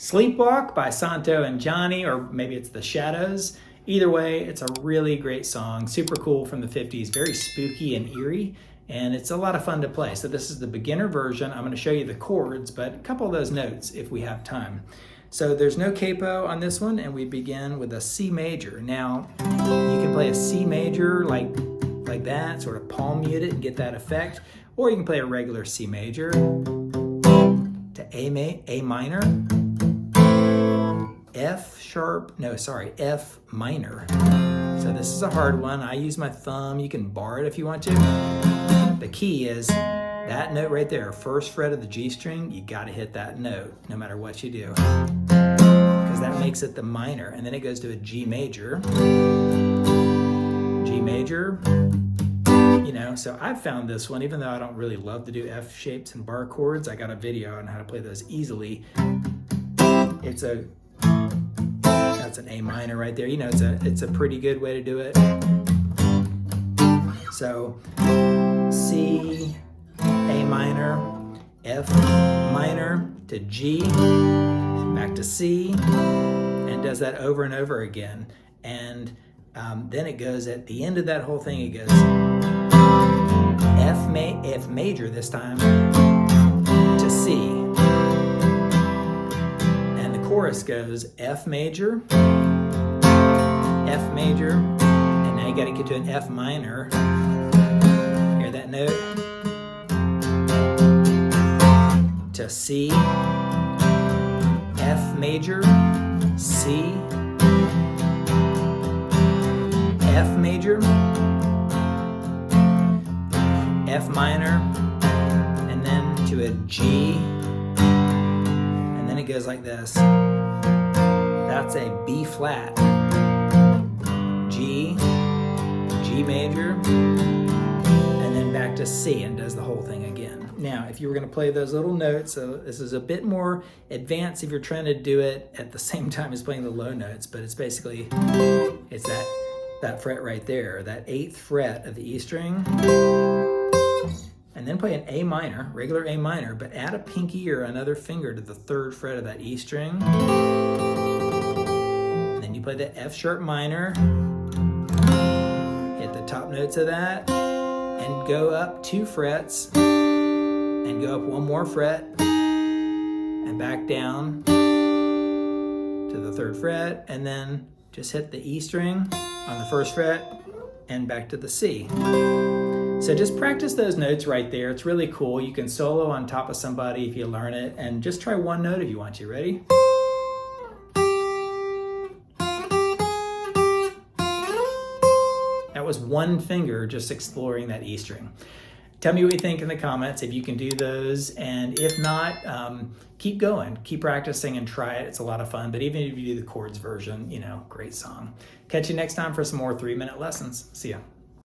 Sleepwalk by Santo and Johnny, or maybe it's The Shadows. Either way, it's a really great song, super cool from the 50s, very spooky and eerie, and it's a lot of fun to play. So this is the beginner version. I'm going to show you the chords, but a couple of those notes if we have time. So there's no capo on this one, and we begin with a C major. Now, you can play a C major like that, sort of palm mute it and get that effect, or you can play a regular C major to A minor, F minor. So this is a hard one. I use my thumb. You can bar it if you want to. The key is that note right there, first fret of the G string. You got to hit that note no matter what you do, because that makes it the minor. And then it goes to a G major. G major. You know, so I've found this one, even though I don't really love to do F shapes and bar chords, I got a video on how to play those easily. That's an A minor right there. You know, it's a pretty good way to do it. So C, A minor, F minor to G, back to C, and does that over and over again. And then it goes at the end of that whole thing, it goes F major this time to C. And the chorus goes F major, and now you got to get to an F minor. Hear that note? To C, F major, C, F major, F minor, and then to a G, and then it goes like this. That's a B flat, G, G major, and then back to C, and does the whole thing again. Now, if you were going to play those little notes, so this is a bit more advanced if you're trying to do it at the same time as playing the low notes, but it's basically, it's that fret right there, that 8th fret of the E string, and then play an A minor, regular A minor, but add a pinky or another finger to the 3rd fret of that E string. Then you play the F sharp minor, hit the top notes of that, and go up 2 frets, and go up 1 more fret, and back down to the 3rd fret, and then just hit the E string on the 1st fret, and back to the C. So just practice those notes right there. It's really cool. You can solo on top of somebody if you learn it, and just try one note if you want to. Ready? That was one finger just exploring that E string. Tell me what you think in the comments if you can do those, and if not, keep going, keep practicing and try it. It's a lot of fun, but even if you do the chords version, you know, great song. Catch you next time for some more 3-minute lessons. See ya.